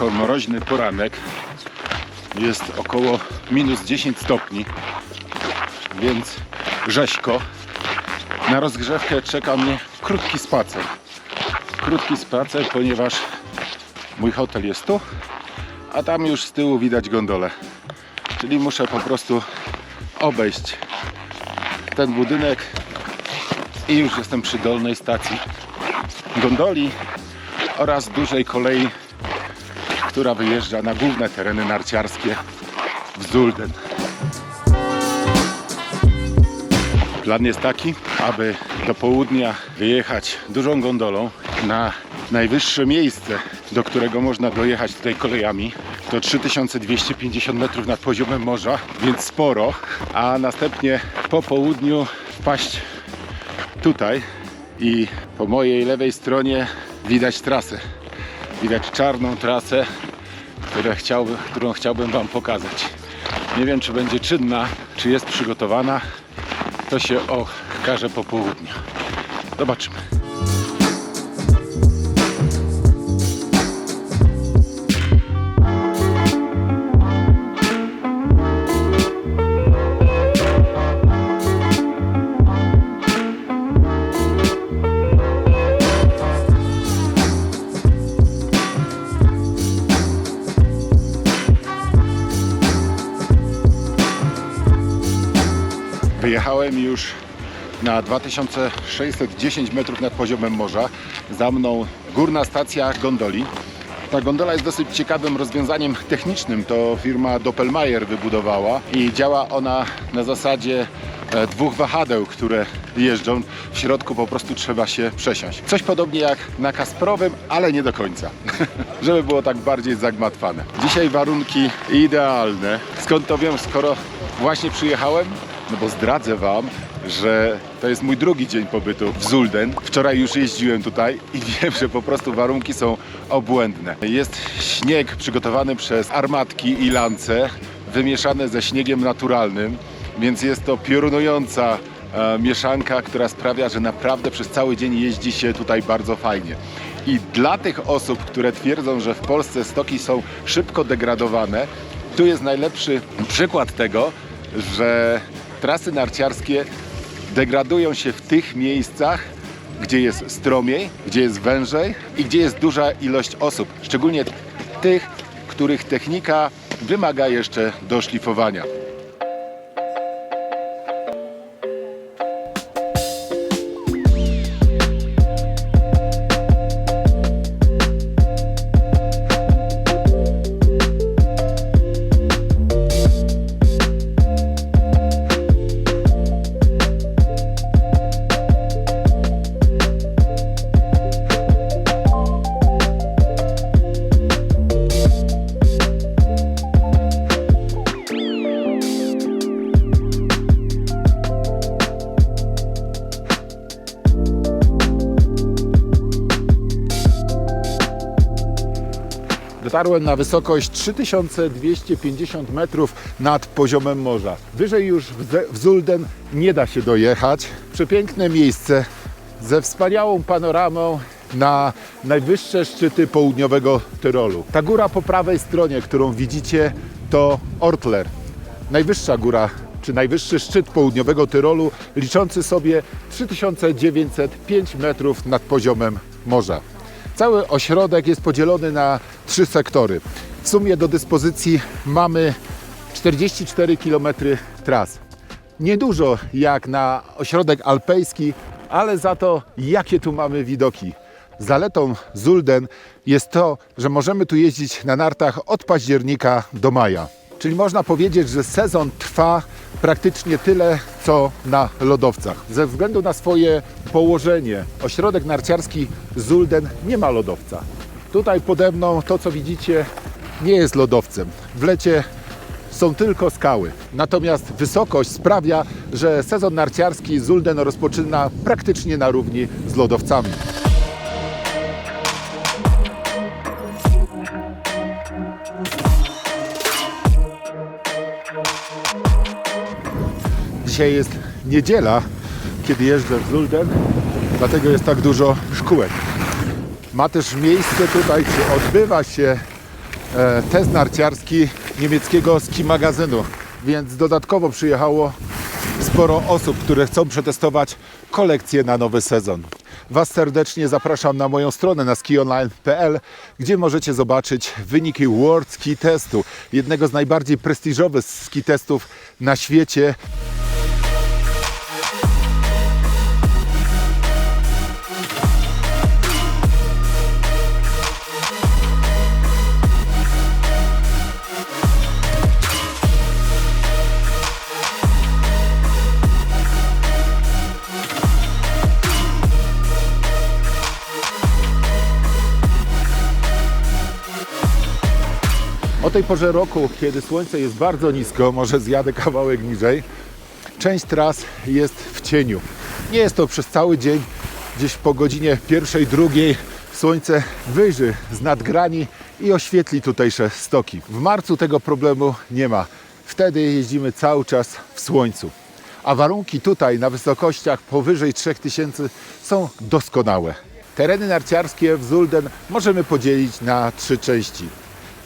lekko mroźny poranek. Jest około minus 10 stopni, więc rzeźko. Na rozgrzewkę czeka mnie krótki spacer. Krótki spacer, ponieważ mój hotel jest tu, a tam już z tyłu widać gondolę. Czyli muszę po prostu obejść ten budynek i już jestem przy dolnej stacji gondoli oraz dużej kolei, która wyjeżdża na główne tereny narciarskie w Zulden. Plan jest taki, aby do południa wyjechać dużą gondolą na najwyższe miejsce, do którego można dojechać tutaj kolejami. To 3250 metrów nad poziomem morza, więc sporo, a następnie po południu wpaść tutaj i po mojej lewej stronie widać trasę. Widać czarną trasę, którą chciałbym Wam pokazać. Nie wiem, czy będzie czynna, czy jest przygotowana. To się okaże po południu. Zobaczymy. Wyjechałem już na 2610 metrów nad poziomem morza. Za mną górna stacja gondoli. Ta gondola jest dosyć ciekawym rozwiązaniem technicznym. To firma Doppelmayr wybudowała i działa ona na zasadzie dwóch wahadeł, które jeżdżą. W środku po prostu trzeba się przesiąść. Coś podobnie jak na Kasprowym, ale nie do końca. Żeby było tak bardziej zagmatwane. Dzisiaj warunki idealne. Skąd to wiem, skoro właśnie przyjechałem? No bo zdradzę Wam, że to jest mój drugi dzień pobytu w Zulden. Wczoraj już jeździłem tutaj i wiem, że po prostu warunki są obłędne. Jest śnieg przygotowany przez armatki i lance, wymieszane ze śniegiem naturalnym, więc jest to piorunująca mieszanka, która sprawia, że naprawdę przez cały dzień jeździ się tutaj bardzo fajnie. I dla tych osób, które twierdzą, że w Polsce stoki są szybko degradowane, tu jest najlepszy przykład tego, że trasy narciarskie degradują się w tych miejscach, gdzie jest stromiej, gdzie jest wężej i gdzie jest duża ilość osób. Szczególnie tych, których technika wymaga jeszcze doszlifowania. Dotarłem na wysokość 3250 metrów nad poziomem morza. Wyżej już w Zulden nie da się dojechać. Przepiękne miejsce ze wspaniałą panoramą na najwyższe szczyty południowego Tyrolu. Ta góra po prawej stronie, którą widzicie, to Ortler. Najwyższa góra, czy najwyższy szczyt południowego Tyrolu, liczący sobie 3905 metrów nad poziomem morza. Cały ośrodek jest podzielony na 3 sektory. W sumie do dyspozycji mamy 44 km tras. Niedużo jak na ośrodek alpejski, ale za to jakie tu mamy widoki. Zaletą Zulden jest to, że możemy tu jeździć na nartach od października do maja. Czyli można powiedzieć, że sezon trwa praktycznie tyle, co na lodowcach. Ze względu na swoje położenie, ośrodek narciarski Zulden nie ma lodowca. Tutaj pode mną to, co widzicie, nie jest lodowcem. W lecie są tylko skały. Natomiast wysokość sprawia, że sezon narciarski Zulden rozpoczyna praktycznie na równi z lodowcami. Dzisiaj jest niedziela, kiedy jeżdżę w Zulden, dlatego jest tak dużo szkółek. Ma też miejsce tutaj, czy odbywa się test narciarski niemieckiego ski magazynu, więc dodatkowo przyjechało sporo osób, które chcą przetestować kolekcję na nowy sezon. Was serdecznie zapraszam na moją stronę na skionline.pl, gdzie możecie zobaczyć wyniki World Ski Testu, jednego z najbardziej prestiżowych ski testów na świecie. O tej porze roku, kiedy słońce jest bardzo nisko, może zjadę kawałek niżej, część tras jest w cieniu. Nie jest to przez cały dzień, gdzieś po godzinie 1, 2 słońce wyjrzy z nadgrani i oświetli tutejsze stoki. W marcu tego problemu nie ma. Wtedy jeździmy cały czas w słońcu. A warunki tutaj na wysokościach powyżej 3000 są doskonałe. Tereny narciarskie w Zolden możemy podzielić na 3 części.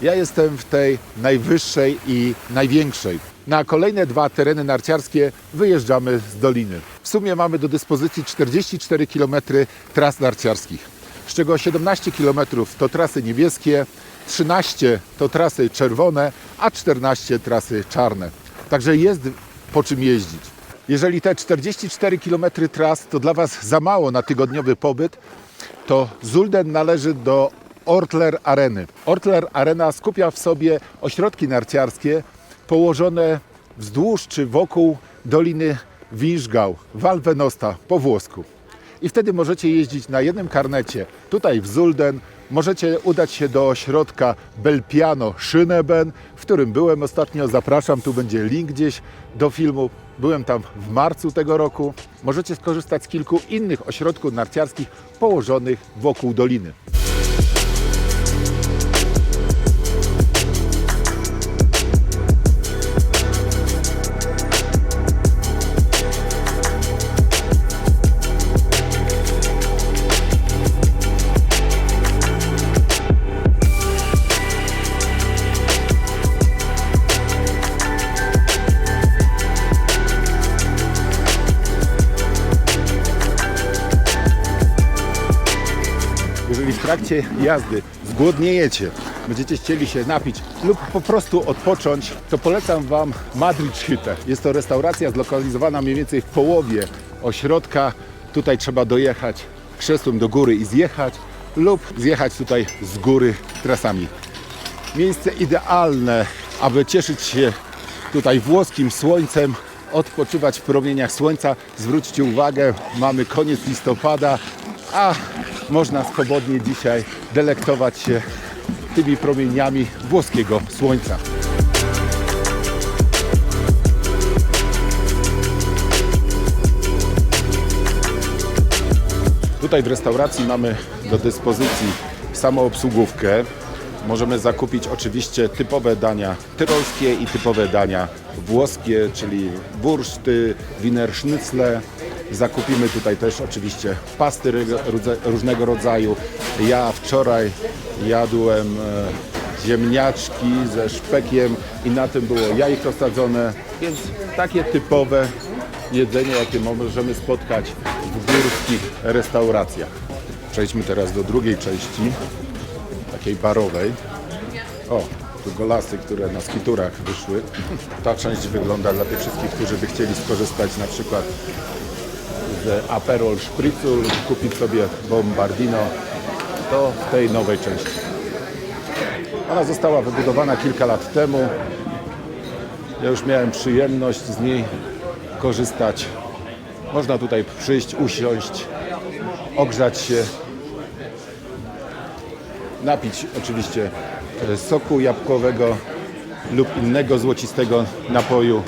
Ja jestem w tej najwyższej i największej. Na kolejne 2 tereny narciarskie wyjeżdżamy z doliny. W sumie mamy do dyspozycji 44 km tras narciarskich, z czego 17 km to trasy niebieskie, 13 to trasy czerwone, a 14 trasy czarne. Także jest po czym jeździć. Jeżeli te 44 km tras to dla Was za mało na tygodniowy pobyt, to Zolden należy do Ortler Areny. Ortler Arena skupia w sobie ośrodki narciarskie położone wzdłuż czy wokół doliny Vinschgau, Val Venosta po włosku. I wtedy możecie jeździć na jednym karnecie. Tutaj w Zolden możecie udać się do ośrodka Belpiano Schöneben, w którym byłem ostatnio. Zapraszam, tu będzie link gdzieś do filmu. Byłem tam w marcu tego roku. Możecie skorzystać z kilku innych ośrodków narciarskich położonych wokół doliny. Jeżeli w trakcie jazdy zgłodniejecie, będziecie chcieli się napić lub po prostu odpocząć, to polecam Wam Madridhütte. Jest to restauracja zlokalizowana mniej więcej w połowie ośrodka. Tutaj trzeba dojechać krzesłem do góry i zjechać lub zjechać tutaj z góry trasami. Miejsce idealne, aby cieszyć się tutaj włoskim słońcem, odpoczywać w promieniach słońca. Zwróćcie uwagę, mamy koniec listopada, a można swobodnie dzisiaj delektować się tymi promieniami włoskiego słońca. Tutaj w restauracji mamy do dyspozycji samoobsługówkę. Możemy zakupić oczywiście typowe dania tyrolskie i typowe dania włoskie, czyli wurszty, Wiener Schnitzel. Zakupimy tutaj też oczywiście pasty różnego rodzaju. Ja wczoraj jadłem ziemniaczki ze szpekiem i na tym było jajko sadzone, więc takie typowe jedzenie, jakie możemy spotkać w górskich restauracjach. Przejdźmy teraz do drugiej części, takiej barowej. O, tu golasy, które na skiturach wyszły. Ta część wygląda dla tych wszystkich, którzy by chcieli skorzystać na przykład z Aperol Spritzu lub kupić sobie Bombardino, to w tej nowej części. Ona została wybudowana kilka lat temu. Ja już miałem przyjemność z niej korzystać. Można tutaj przyjść, usiąść, ogrzać się, napić oczywiście soku jabłkowego lub innego złocistego napoju.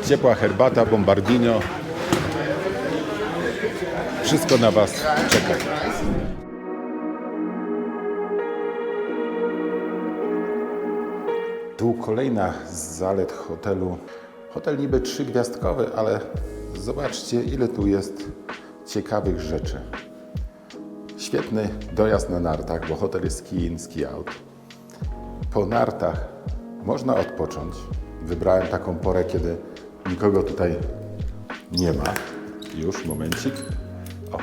Ciepła herbata, Bombardino. Wszystko na Was czeka. Tu kolejna z zalet hotelu. Hotel niby 3-gwiazdkowy, ale zobaczcie, ile tu jest ciekawych rzeczy. Świetny dojazd na nartach, bo hotel jest ski in, ski out. Po nartach można odpocząć. Wybrałem taką porę, kiedy nikogo tutaj nie ma. Już, momencik. O,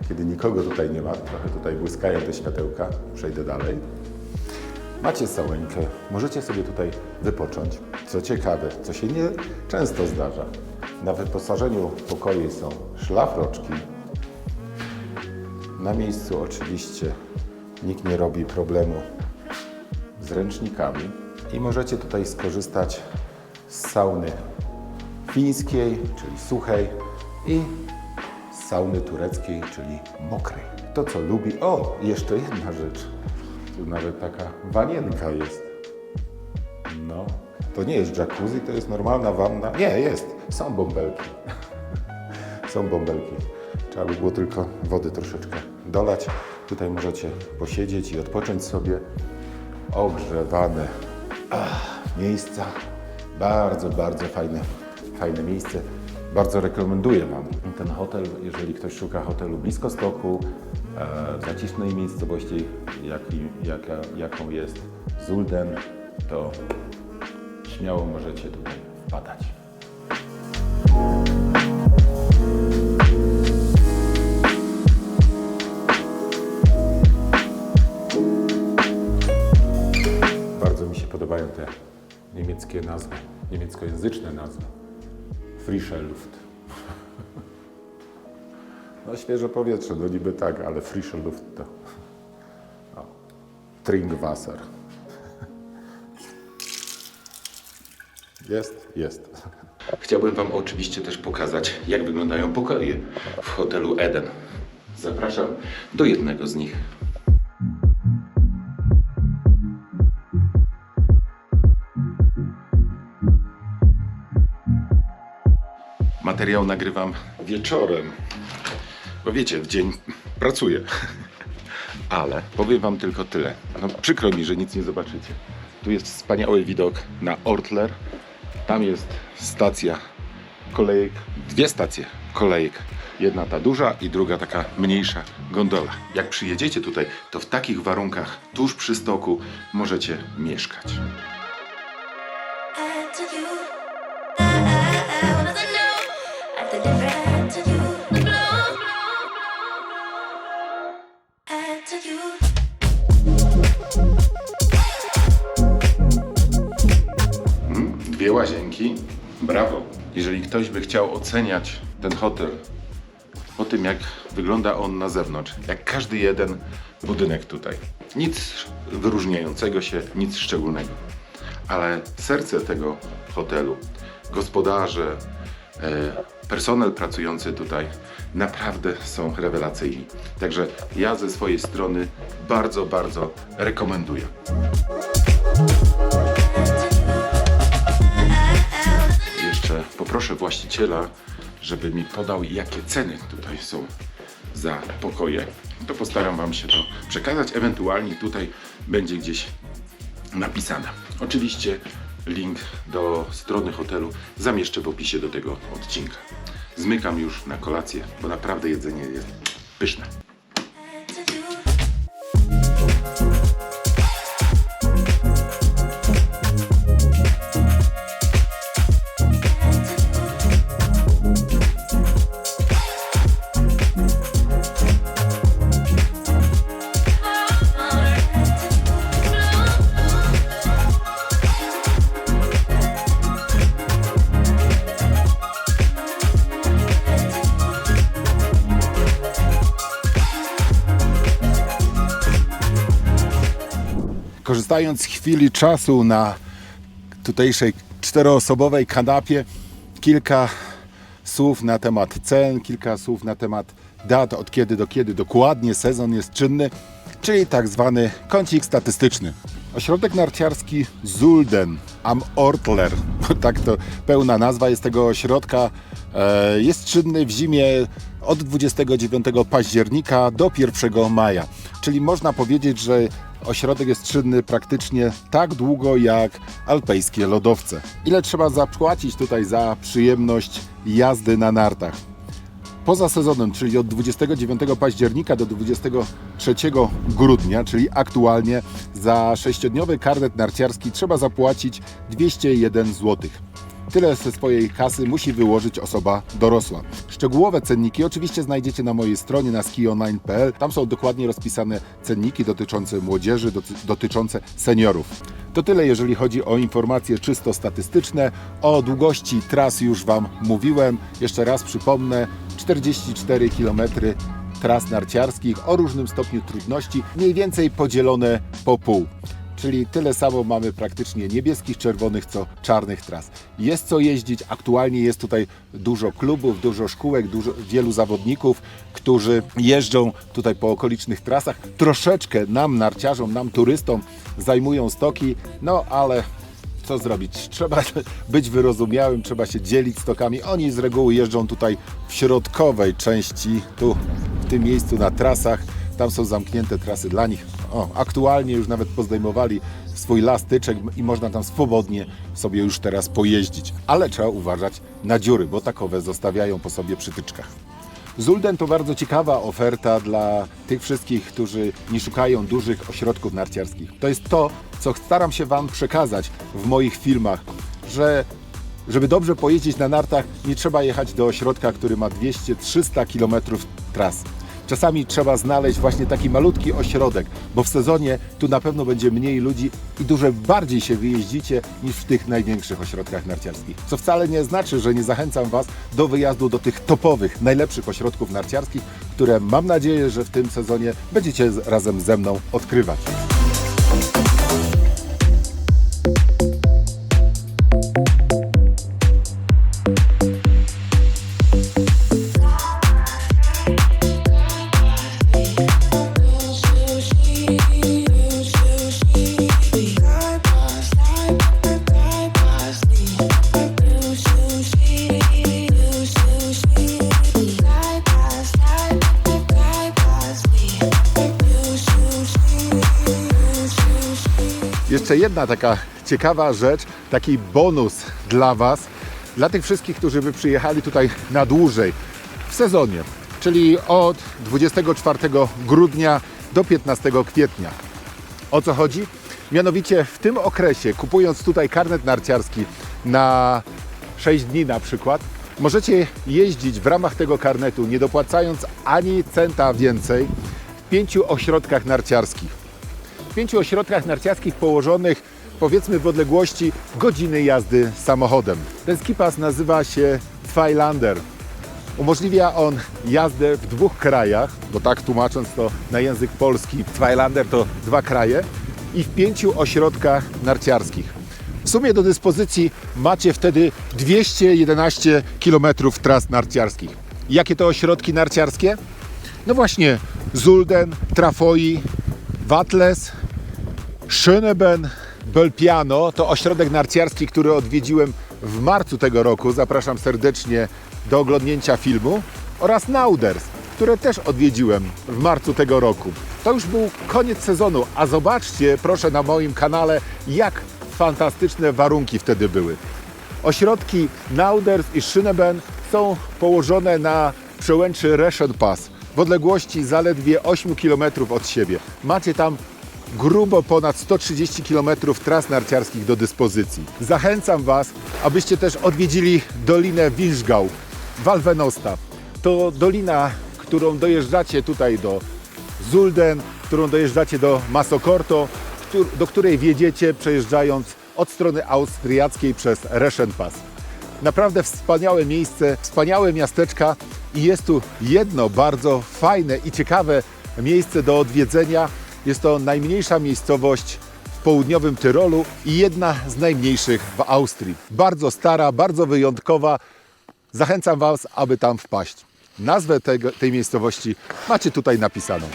kiedy nikogo tutaj nie ma, trochę tutaj błyskają te światełka. Przejdę dalej. Macie sołękę, możecie sobie tutaj wypocząć. Co ciekawe, co się nie często zdarza, na wyposażeniu pokoi są szlafroczki. Na miejscu oczywiście nikt nie robi problemu z ręcznikami i możecie tutaj skorzystać z sauny fińskiej, czyli suchej, i z sauny tureckiej, czyli mokrej. To co lubi. O, jeszcze jedna rzecz. Tu nawet taka wanienka jest. No, to nie jest jacuzzi, to jest normalna wanna. Nie, jest. Są bąbelki. Są bąbelki. Trzeba by było tylko wody troszeczkę dolać. Tutaj możecie posiedzieć i odpocząć sobie. Ogrzewane miejsca. Bardzo, bardzo fajne miejsce. Bardzo rekomenduję Wam ten hotel, jeżeli ktoś szuka hotelu blisko stoku, w zacisznej miejscowości, jaką jest Zulden, to śmiało możecie tutaj wpadać. Bardzo mi się podobają te niemieckie nazwy, niemieckojęzyczne nazwy. Frische Luft. No świeże powietrze, no niby tak, ale Frische Luft to... O, Trinkwasser. Jest. Chciałbym Wam oczywiście też pokazać, jak wyglądają pokoje w hotelu Eden. Zapraszam do jednego z nich. Materiał nagrywam wieczorem, bo wiecie, w dzień pracuję. Ale powiem Wam tylko tyle. No, przykro mi, że nic nie zobaczycie. Tu jest wspaniały widok na Ortler. Tam jest stacja kolejek, dwie stacje kolejek. Jedna ta duża i druga taka mniejsza gondola. Jak przyjedziecie tutaj, to w takich warunkach tuż przy stoku możecie mieszkać. Dwie łazienki, brawo. Jeżeli ktoś by chciał oceniać ten hotel po tym, jak wygląda on na zewnątrz, jak każdy jeden budynek tutaj, nic wyróżniającego się, nic szczególnego. Ale serce tego hotelu, gospodarze, personel pracujący tutaj naprawdę są rewelacyjni. Także ja ze swojej strony bardzo, bardzo rekomenduję. Jeszcze poproszę właściciela, żeby mi podał, jakie ceny tutaj są za pokoje. To postaram Wam się to przekazać, ewentualnie tutaj będzie gdzieś napisane. Oczywiście link do strony hotelu zamieszczę w opisie do tego odcinka. Zmykam już na kolację, bo naprawdę jedzenie jest pyszne. Korzystając z chwili czasu na tutejszej czteroosobowej kanapie, kilka słów na temat cen, kilka słów na temat dat, od kiedy do kiedy dokładnie sezon jest czynny, czyli tak zwany kącik statystyczny. Ośrodek narciarski Zulden am Ortler, tak to pełna nazwa jest tego ośrodka, jest czynny w zimie od 29 października do 1 maja. Czyli można powiedzieć, że ośrodek jest czynny praktycznie tak długo jak alpejskie lodowce. Ile trzeba zapłacić tutaj za przyjemność jazdy na nartach? poza sezonem, czyli od 29 października do 23 grudnia, czyli aktualnie za 6-dniowy karnet narciarski trzeba zapłacić 201 zł. Tyle ze swojej kasy musi wyłożyć osoba dorosła. Szczegółowe cenniki oczywiście znajdziecie na mojej stronie na skionline.pl. Tam są dokładnie rozpisane cenniki dotyczące młodzieży, dotyczące seniorów. To tyle, jeżeli chodzi o informacje czysto statystyczne. O długości tras już Wam mówiłem. Jeszcze raz przypomnę, 44 km tras narciarskich o różnym stopniu trudności, mniej więcej podzielone po pół. Czyli tyle samo mamy praktycznie niebieskich, czerwonych, co czarnych tras. Jest co jeździć, aktualnie jest tutaj dużo klubów, dużo szkółek, wielu zawodników, którzy jeżdżą tutaj po okolicznych trasach. Troszeczkę nam, narciarzom, nam, turystom zajmują stoki, no ale co zrobić? Trzeba być wyrozumiałym, trzeba się dzielić stokami. Oni z reguły jeżdżą tutaj w środkowej części, tu w tym miejscu na trasach. Tam są zamknięte trasy dla nich. Aktualnie już nawet pozdejmowali swój lastyczek i można tam swobodnie sobie już teraz pojeździć. Ale trzeba uważać na dziury, bo takowe zostawiają po sobie przytyczkach. Zulden to bardzo ciekawa oferta dla tych wszystkich, którzy nie szukają dużych ośrodków narciarskich. To jest to, co staram się Wam przekazać w moich filmach, że żeby dobrze pojeździć na nartach, nie trzeba jechać do ośrodka, który ma 200-300 km tras. Czasami trzeba znaleźć właśnie taki malutki ośrodek, bo w sezonie tu na pewno będzie mniej ludzi i dużo bardziej się wyjeździcie niż w tych największych ośrodkach narciarskich. Co wcale nie znaczy, że nie zachęcam Was do wyjazdu do tych topowych, najlepszych ośrodków narciarskich, które mam nadzieję, że w tym sezonie będziecie razem ze mną odkrywać. Jeszcze jedna taka ciekawa rzecz, taki bonus dla Was, dla tych wszystkich, którzy by przyjechali tutaj na dłużej w sezonie, czyli od 24 grudnia do 15 kwietnia. O co chodzi? Mianowicie w tym okresie, kupując tutaj karnet narciarski na 6 dni na przykład, możecie jeździć w ramach tego karnetu, nie dopłacając ani centa więcej, w 5 ośrodkach narciarskich. W 5 ośrodkach narciarskich położonych, powiedzmy, w odległości godziny jazdy samochodem. Ten skipas nazywa się Zweilander. Umożliwia on jazdę w 2 krajach, bo tak tłumacząc to na język polski, Zweilander to 2 kraje, i w 5 ośrodkach narciarskich. W sumie do dyspozycji macie wtedy 211 km tras narciarskich. Jakie to ośrodki narciarskie? No właśnie Zulden, Trafoi, Wattles, Schöneben, Bölpiano to ośrodek narciarski, który odwiedziłem w marcu tego roku. Zapraszam serdecznie do oglądnięcia filmu. Oraz Nauders, które też odwiedziłem w marcu tego roku. To już był koniec sezonu, a zobaczcie proszę na moim kanale, jak fantastyczne warunki wtedy były. Ośrodki Nauders i Schöneben są położone na przełęczy Reschenpass w odległości zaledwie 8 km od siebie. Macie tam grubo ponad 130 km tras narciarskich do dyspozycji. Zachęcam Was, abyście też odwiedzili Dolinę Vinschgau, Valvenosta. To dolina, którą dojeżdżacie tutaj do Zulden, którą dojeżdżacie do Masokorto, do której wjedziecie przejeżdżając od strony austriackiej przez Reschenpass. Naprawdę wspaniałe miejsce, wspaniałe miasteczka i jest tu jedno bardzo fajne i ciekawe miejsce do odwiedzenia. Jest to najmniejsza miejscowość w południowym Tyrolu i jedna z najmniejszych w Austrii. Bardzo stara, bardzo wyjątkowa. Zachęcam Was, aby tam wpaść. Nazwę tej miejscowości macie tutaj napisaną.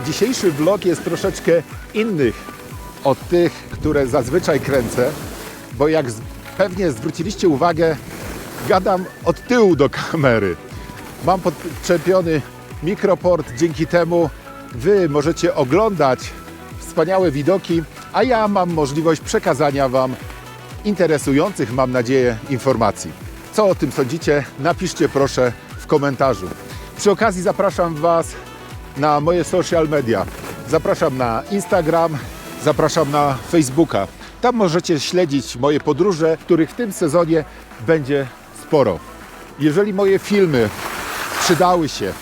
Dzisiejszy vlog jest troszeczkę inny od tych, które zazwyczaj kręcę, bo jak pewnie zwróciliście uwagę, gadam od tyłu do kamery. Mam podczepiony mikroport, dzięki temu Wy możecie oglądać wspaniałe widoki, a ja mam możliwość przekazania Wam interesujących, mam nadzieję, informacji. Co o tym sądzicie? Napiszcie proszę w komentarzu. Przy okazji zapraszam Was na moje social media. Zapraszam na Instagram, zapraszam na Facebooka. Tam możecie śledzić moje podróże, których w tym sezonie będzie sporo. Jeżeli moje filmy przydały się,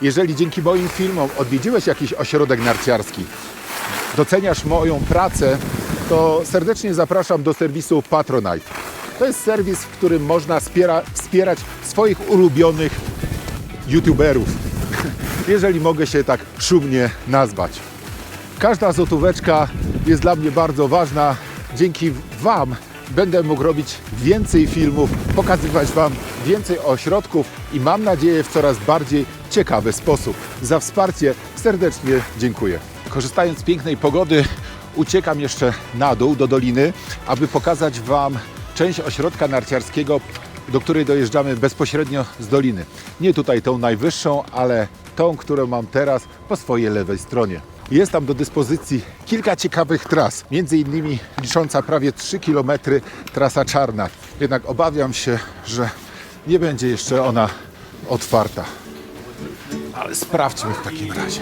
jeżeli dzięki moim filmom odwiedziłeś jakiś ośrodek narciarski, doceniasz moją pracę, to serdecznie zapraszam do serwisu Patronite. To jest serwis, w którym można wspierać swoich ulubionych youtuberów, jeżeli mogę się tak szumnie nazwać. Każda złotóweczka jest dla mnie bardzo ważna. Dzięki Wam będę mógł robić więcej filmów, pokazywać Wam więcej ośrodków i mam nadzieję w coraz bardziej ciekawy sposób. Za wsparcie serdecznie dziękuję. Korzystając z pięknej pogody, uciekam jeszcze na dół do doliny, aby pokazać Wam część ośrodka narciarskiego, do której dojeżdżamy bezpośrednio z doliny. Nie tutaj tą najwyższą, ale tą, którą mam teraz po swojej lewej stronie. Jest tam do dyspozycji kilka ciekawych tras, między innymi licząca prawie 3 km trasa czarna. Jednak obawiam się, że nie będzie jeszcze ona otwarta. Ale sprawdźmy w takim razie.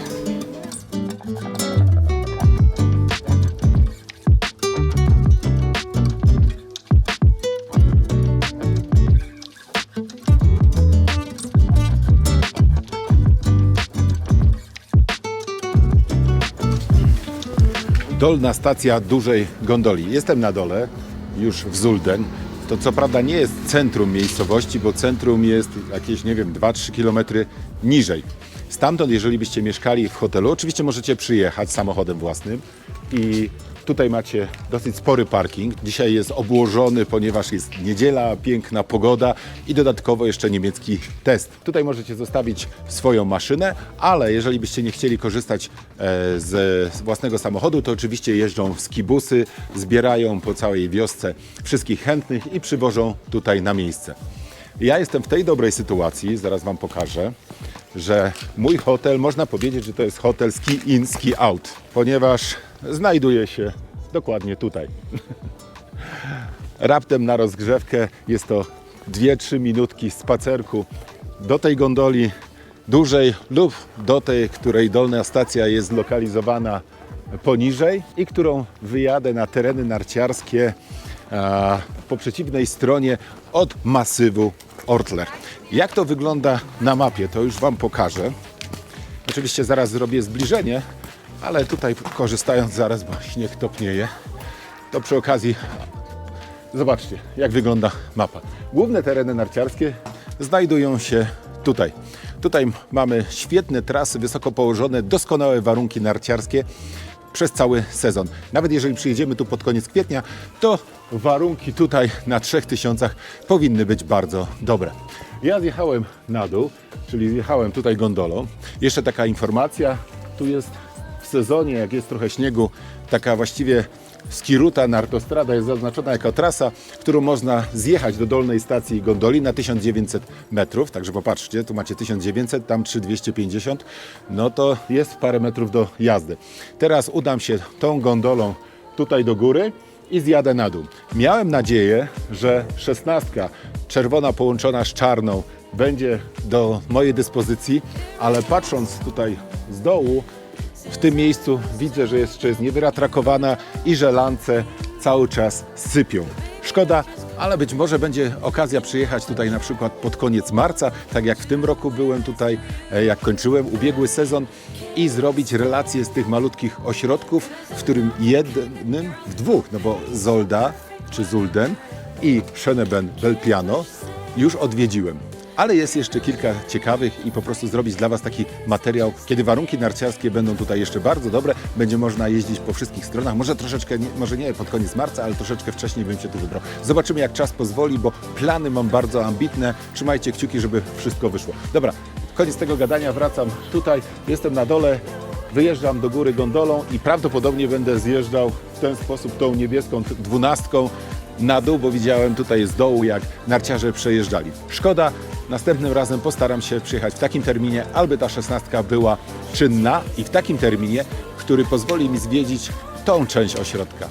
Dolna stacja dużej gondoli. Jestem na dole, już w Zulden. To co prawda nie jest centrum miejscowości, bo centrum jest jakieś, nie wiem, 2-3 km niżej. Stamtąd, jeżeli byście mieszkali w hotelu, oczywiście możecie przyjechać samochodem własnym i tutaj macie dosyć spory parking. Dzisiaj jest obłożony, ponieważ jest niedziela, piękna pogoda i dodatkowo jeszcze niemiecki test. Tutaj możecie zostawić swoją maszynę, ale jeżeli byście nie chcieli korzystać z własnego samochodu, to oczywiście jeżdżą skibusy, zbierają po całej wiosce wszystkich chętnych i przywożą tutaj na miejsce. Ja jestem w tej dobrej sytuacji, zaraz Wam pokażę, że mój hotel, można powiedzieć, że to jest hotel ski in, ski out, ponieważ znajduje się dokładnie tutaj. Raptem na rozgrzewkę jest to 2-3 minutki spacerku do tej gondoli dużej lub do tej, której dolna stacja jest zlokalizowana poniżej i którą wyjadę na tereny narciarskie po przeciwnej stronie od masywu Ortler. Jak to wygląda na mapie, to już Wam pokażę. Oczywiście zaraz zrobię zbliżenie, ale tutaj korzystając zaraz, bo śnieg topnieje, to przy okazji zobaczcie, jak wygląda mapa. Główne tereny narciarskie znajdują się tutaj. Tutaj mamy świetne trasy, wysoko położone, doskonałe warunki narciarskie przez cały sezon. Nawet jeżeli przyjedziemy tu pod koniec kwietnia, to warunki tutaj na 3000 powinny być bardzo dobre. Ja zjechałem na dół, czyli zjechałem tutaj gondolą. Jeszcze taka informacja, tu jest w sezonie, jak jest trochę śniegu, taka właściwie ski ruta, nartostrada jest zaznaczona jako trasa, którą można zjechać do dolnej stacji gondoli na 1900 metrów. Także popatrzcie, tu macie 1900, tam 3250, no to jest parę metrów do jazdy. Teraz udam się tą gondolą tutaj do góry i zjadę na dół. Miałem nadzieję, że 16 czerwona połączona z czarną będzie do mojej dyspozycji, ale patrząc tutaj z dołu, w tym miejscu widzę, że jeszcze jest niewyratrakowana i że lance cały czas sypią. Szkoda, ale być może będzie okazja przyjechać tutaj na przykład pod koniec marca, tak jak w tym roku byłem tutaj, jak kończyłem ubiegły sezon i zrobić relacje z tych malutkich ośrodków, w którym jednym, w dwóch, no bo Zolda czy Zulden i Schöneben-Belpiano już odwiedziłem. Ale jest jeszcze kilka ciekawych i po prostu zrobić dla Was taki materiał, kiedy warunki narciarskie będą tutaj jeszcze bardzo dobre, będzie można jeździć po wszystkich stronach, może troszeczkę, może nie pod koniec marca, ale troszeczkę wcześniej bym się tu wybrał. Zobaczymy, jak czas pozwoli, bo plany mam bardzo ambitne, trzymajcie kciuki, żeby wszystko wyszło. Dobra, koniec tego gadania, wracam tutaj, jestem na dole, wyjeżdżam do góry gondolą i prawdopodobnie będę zjeżdżał w ten sposób tą niebieską 12 na dół, bo widziałem tutaj z dołu, jak narciarze przejeżdżali. Szkoda, następnym razem postaram się przyjechać w takim terminie, aby ta 16 była czynna i w takim terminie, który pozwoli mi zwiedzić tą część ośrodka,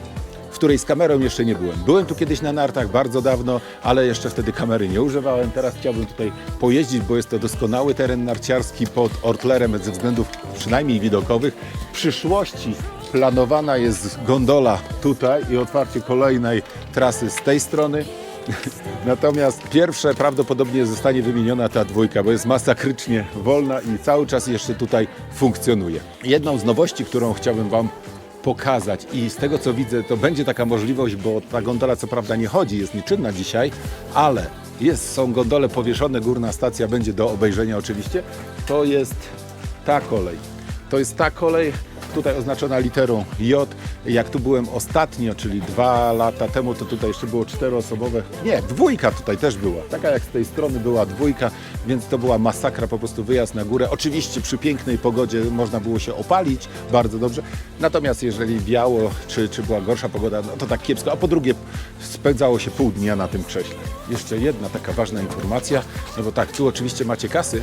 w której z kamerą jeszcze nie byłem. Byłem tu kiedyś na nartach bardzo dawno, ale jeszcze wtedy kamery nie używałem. Teraz chciałbym tutaj pojeździć, bo jest to doskonały teren narciarski pod Ortlerem ze względów przynajmniej widokowych. W przyszłości planowana jest gondola tutaj i otwarcie kolejnej trasy z tej strony. Natomiast pierwsze prawdopodobnie zostanie wymieniona ta dwójka, bo jest masakrycznie wolna i cały czas jeszcze tutaj funkcjonuje. Jedną z nowości, którą chciałbym Wam pokazać i z tego co widzę, to będzie taka możliwość, bo ta gondola co prawda nie chodzi, jest nieczynna dzisiaj, ale są gondole powieszone, górna stacja będzie do obejrzenia oczywiście. To jest ta kolej. To jest ta kolej, tutaj oznaczona literą J. Jak tu byłem ostatnio, czyli 2 lata temu, to tutaj jeszcze było 4-osobowe. Nie, dwójka tutaj też była. Taka jak z tej strony była dwójka, więc to była masakra, po prostu wyjazd na górę. Oczywiście przy pięknej pogodzie można było się opalić bardzo dobrze. Natomiast jeżeli biało, czy była gorsza pogoda, no to tak kiepsko. A po drugie spędzało się pół dnia na tym krześle. Jeszcze jedna taka ważna informacja, no bo tak, tu oczywiście macie kasy,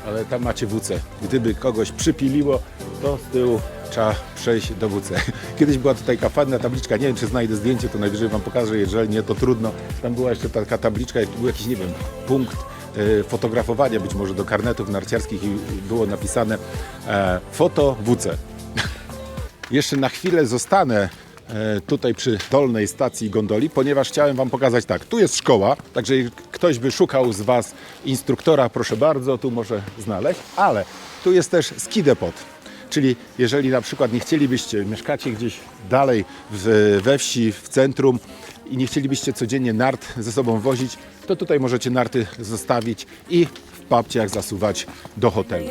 ale tam macie WC. Gdyby kogoś przypiliło, to z tyłu trzeba przejść do WC. Kiedyś była tutaj fajna tabliczka, nie wiem czy znajdę zdjęcie, to najwyżej Wam pokażę, jeżeli nie to trudno. Tam była jeszcze taka tabliczka, był jakiś, nie wiem, punkt fotografowania być może do karnetów narciarskich i było napisane foto WC. Jeszcze na chwilę zostanę tutaj przy dolnej stacji gondoli, ponieważ chciałem Wam pokazać tak, tu jest szkoła, także jeżeli ktoś by szukał z Was instruktora, proszę bardzo, tu może znaleźć, ale tu jest też ski depot, czyli jeżeli na przykład nie chcielibyście, mieszkacie gdzieś dalej we wsi, w centrum i nie chcielibyście codziennie nart ze sobą wozić, to tutaj możecie narty zostawić i w papciach zasuwać do hotelu.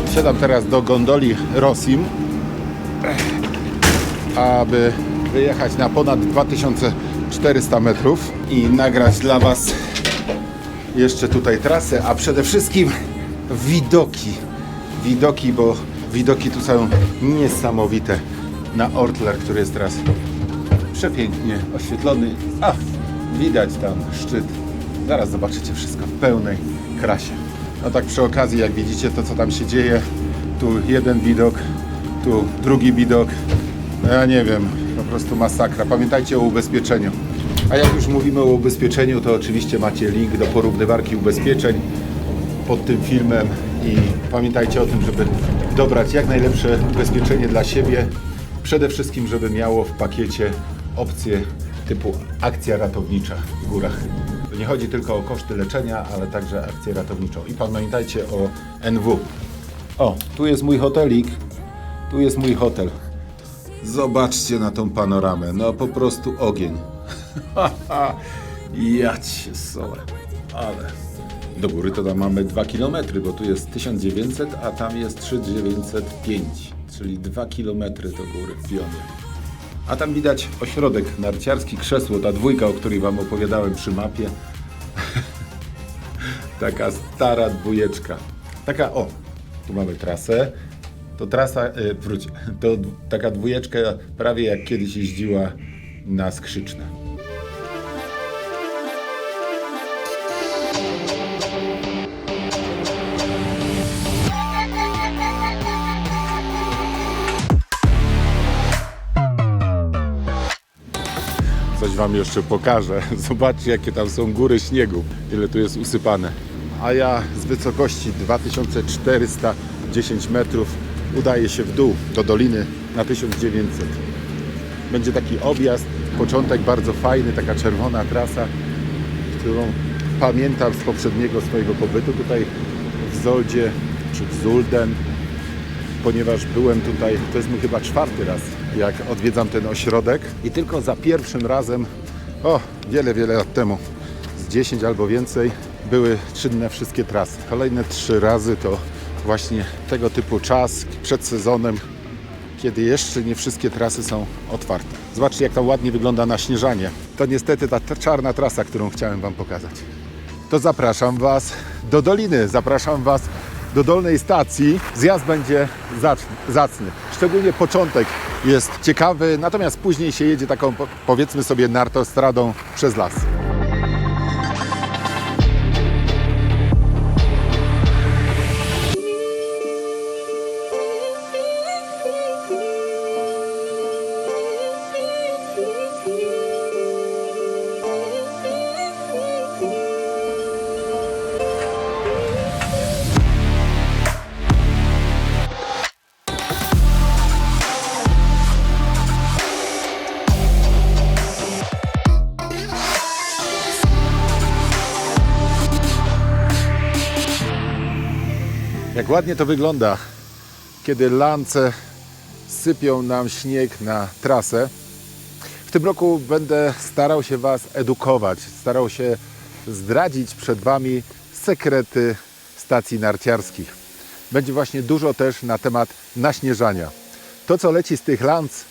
Wsiadam teraz do gondoli Rosim, aby wyjechać na ponad 2400 metrów i nagrać dla Was jeszcze tutaj trasę, a przede wszystkim widoki, bo widoki tu są niesamowite na Ortler, który jest teraz przepięknie oświetlony. A, widać tam szczyt. Zaraz zobaczycie wszystko w pełnej krasie. No tak przy okazji, jak widzicie to, co tam się dzieje, tu jeden widok, tu drugi widok, no ja nie wiem, po prostu masakra. Pamiętajcie o ubezpieczeniu. A jak już mówimy o ubezpieczeniu, to oczywiście macie link do porównywarki ubezpieczeń pod tym filmem i pamiętajcie o tym, żeby dobrać jak najlepsze ubezpieczenie dla siebie. Przede wszystkim, żeby miało w pakiecie opcję typu akcja ratownicza w górach. Nie chodzi tylko o koszty leczenia, ale także akcję ratowniczą. I pamiętajcie o NW. O, tu jest mój hotelik. Tu jest mój hotel. Zobaczcie na tą panoramę. No po prostu ogień. Jać się solę. Ale do góry to tam mamy 2 km, bo tu jest 1900, a tam jest 3905. Czyli 2 km do góry w pionie. A tam widać ośrodek narciarski, krzesło, ta dwójka, o której Wam opowiadałem przy mapie. Taka stara dwójeczka. Taka, o, tu mamy trasę. To trasa, to taka dwójeczka prawie jak kiedyś jeździła na Skrzyczne. Coś Wam jeszcze pokażę. Zobaczcie, jakie tam są góry śniegu. Ile tu jest usypane. A ja z wysokości 2410 metrów udaję się w dół do Doliny na 1900. Będzie taki objazd, początek bardzo fajny, taka czerwona trasa, którą pamiętam z poprzedniego swojego pobytu tutaj w Zoldzie czy w Zulden, ponieważ byłem tutaj, to jest mój chyba 4. raz, jak odwiedzam ten ośrodek i tylko za pierwszym razem, wiele lat temu, z 10 albo więcej, były czynne wszystkie trasy. Kolejne 3 razy to właśnie tego typu czas przed sezonem, kiedy jeszcze nie wszystkie trasy są otwarte. Zobaczcie, jak to ładnie wygląda na Śnieżanie. To niestety ta czarna trasa, którą chciałem Wam pokazać. To zapraszam Was do doliny, zapraszam Was do dolnej stacji. Zjazd będzie zacny. Szczególnie początek jest ciekawy, natomiast później się jedzie taką, powiedzmy sobie, nartostradą przez las. Jak ładnie to wygląda, kiedy lance sypią nam śnieg na trasę. W tym roku będę starał się Was edukować, starał się zdradzić przed Wami sekrety stacji narciarskich. Będzie właśnie dużo też na temat naśnieżania. To, co leci z tych lanc,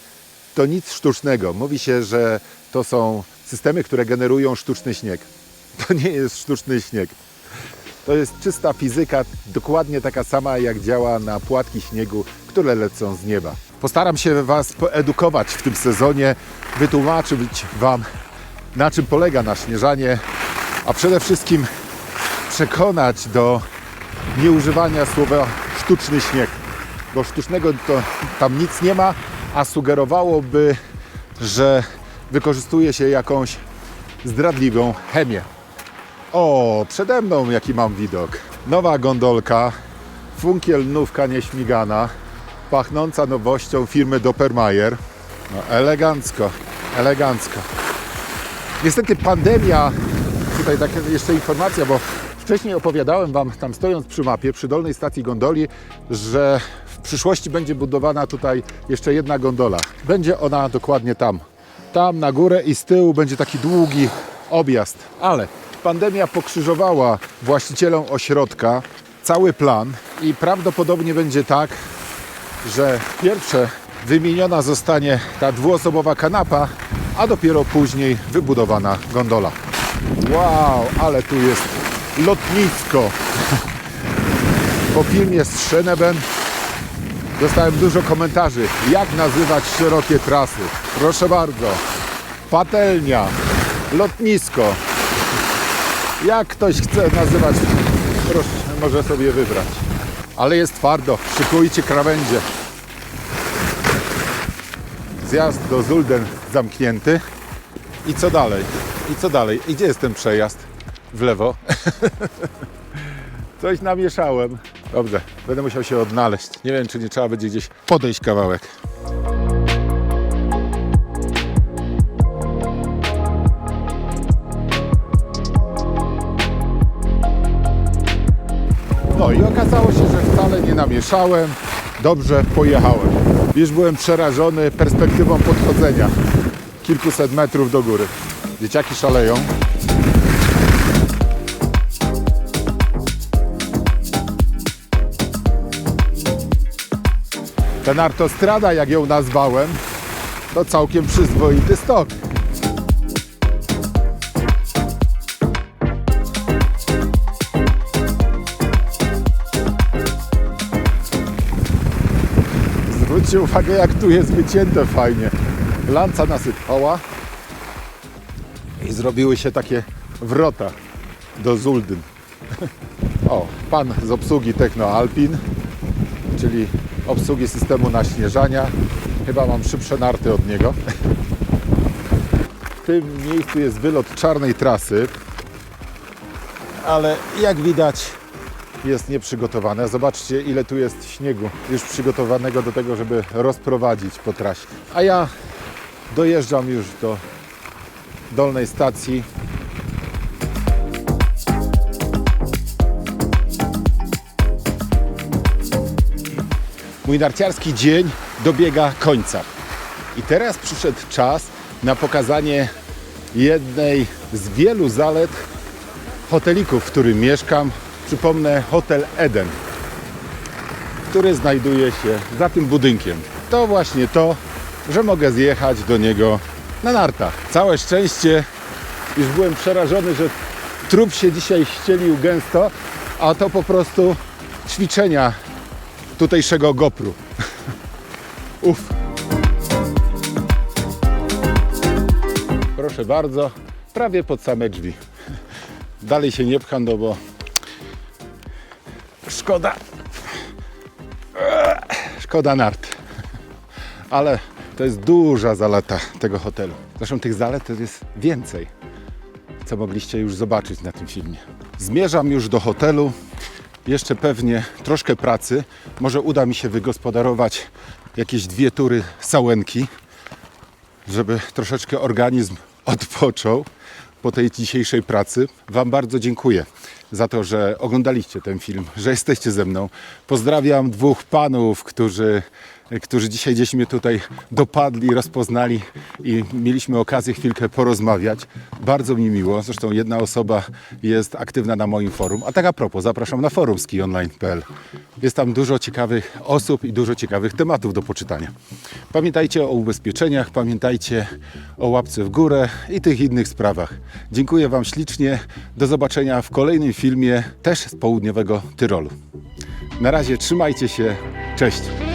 to nic sztucznego. Mówi się, że to są systemy, które generują sztuczny śnieg. To nie jest sztuczny śnieg. To jest czysta fizyka, dokładnie taka sama, jak działa na płatki śniegu, które lecą z nieba. Postaram się Was poedukować w tym sezonie, wytłumaczyć Wam, na czym polega naśnieżanie, a przede wszystkim przekonać do nieużywania słowa sztuczny śnieg, bo sztucznego to tam nic nie ma, a sugerowałoby, że wykorzystuje się jakąś zdradliwą chemię. O, przede mną jaki mam widok. Nowa gondolka, funkielnówka nieśmigana, pachnąca nowością firmy Doppelmayr. No, elegancko, elegancko. Niestety pandemia, tutaj taka jeszcze informacja, bo wcześniej opowiadałem Wam, tam stojąc przy mapie, przy dolnej stacji gondoli, że w przyszłości będzie budowana tutaj jeszcze jedna gondola. Będzie ona dokładnie tam. Tam na górę i z tyłu będzie taki długi objazd, ale pandemia pokrzyżowała właścicielom ośrodka cały plan i prawdopodobnie będzie tak, że pierwsze wymieniona zostanie ta dwuosobowa kanapa, a dopiero później wybudowana gondola. Wow, ale tu jest lotnisko. Po filmie z Schöneben dostałem dużo komentarzy, jak nazywać szerokie trasy. Proszę bardzo, patelnia, lotnisko. Jak ktoś chce nazywać, proszę, może sobie wybrać. Ale jest twardo, szykujcie krawędzie. Zjazd do Zulden zamknięty. I co dalej? I co dalej? I gdzie jest ten przejazd? W lewo. Coś namieszałem. Dobrze, będę musiał się odnaleźć. Nie wiem, czy nie trzeba będzie gdzieś podejść kawałek. No i okazało się, że wcale nie namieszałem. Dobrze pojechałem. Już byłem przerażony perspektywą podchodzenia kilkuset metrów do góry. Dzieciaki szaleją. Ta nartostrada, jak ją nazwałem, to całkiem przyzwoity stok. Zwróćcie uwagę, jak tu jest wycięte fajnie. Lanca nasypała i zrobiły się takie wrota do Zulden. O, pan z obsługi Techno Alpin, czyli obsługi systemu naśnieżania. Chyba mam szybsze narty od niego. W tym miejscu jest wylot czarnej trasy, ale jak widać jest nieprzygotowane. Zobaczcie, ile tu jest śniegu już przygotowanego do tego, żeby rozprowadzić po trasie. A ja dojeżdżam już do dolnej stacji. Mój narciarski dzień dobiega końca. I teraz przyszedł czas na pokazanie jednej z wielu zalet hoteliku, w którym mieszkam. Przypomnę, hotel Eden, który znajduje się za tym budynkiem. To właśnie to, że mogę zjechać do niego na nartach. Całe szczęście, już byłem przerażony, że trup się dzisiaj ścielił gęsto, a to po prostu ćwiczenia tutejszego GoPru. Uff. Proszę bardzo, prawie pod same drzwi. Dalej się nie pcham, no bo szkoda nart. Ale to jest duża zaleta tego hotelu. Zresztą tych zalet to jest więcej, co mogliście już zobaczyć na tym filmie. Zmierzam już do hotelu. Jeszcze pewnie troszkę pracy. Może uda mi się wygospodarować jakieś 2 tury sałenki, żeby troszeczkę organizm odpoczął po tej dzisiejszej pracy. Wam bardzo dziękuję za to, że oglądaliście ten film, że jesteście ze mną. Pozdrawiam 2 panów, którzy dzisiaj gdzieś mnie tutaj dopadli, rozpoznali i mieliśmy okazję chwilkę porozmawiać. Bardzo mi miło. Zresztą jedna osoba jest aktywna na moim forum. A tak a propos, zapraszam na forum skionline.pl. Jest tam dużo ciekawych osób i dużo ciekawych tematów do poczytania. Pamiętajcie o ubezpieczeniach, pamiętajcie o łapce w górę i tych innych sprawach. Dziękuję Wam ślicznie. Do zobaczenia w kolejnym filmie, też z południowego Tyrolu. Na razie trzymajcie się. Cześć!